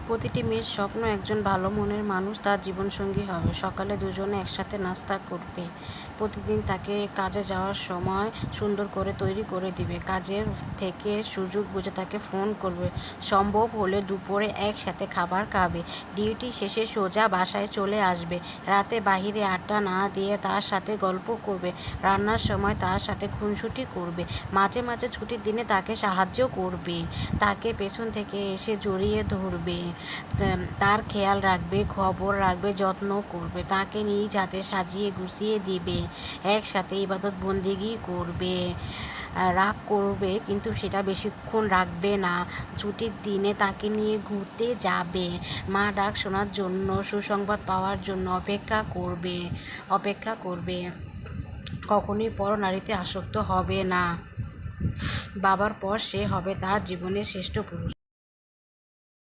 প্রতিটি মেয়ের স্বপ্ন একজন ভালো মনের মানুষ তার জীবনসঙ্গী হবে। সকালে দুজনে একসাথে নাস্তা করবে, প্রতিদিন তাকে কাজে যাওয়ার সময় সুন্দর করে তৈরি করে দিবে, কাজের থেকে সুযোগ বুঝে তাকে ফোন করবে, সম্ভব হলে দুপুরে একসাথে খাবার খাবে, ডিউটি শেষে সোজা বাসায় চলে আসবে, রাতে বাহিরে আড্ডা না দিয়ে তার সাথে গল্প করবে, রান্নার সময় তার সাথে খুনসুটি করবে, মাঝে মাঝে ছুটির দিনে তাকে সাহায্য করবে, তাকে পেছন থেকে এসে জড়িয়ে ধরবে, তার খেয়াল রাখবে, খবর রাখবে, যত্ন করবে, তাকে নিজ হাতে সাজিয়ে গুছিয়ে দিবে, একসাথে ইবাদত বন্দেগি করবে। রাগ করবে কিন্তু সেটা বেশিক্ষণ রাখবে না, ছুটির দিনে তাকে নিয়ে ঘুরতে যাবে, মা ডাক শোনার জন্য, সুসংবাদ পাওয়ার জন্য অপেক্ষা করবে। কখনোই পরনারীতে আসক্ত হবে না। বাবার পর সে হবে তার জীবনের শ্রেষ্ঠ পুরুষ।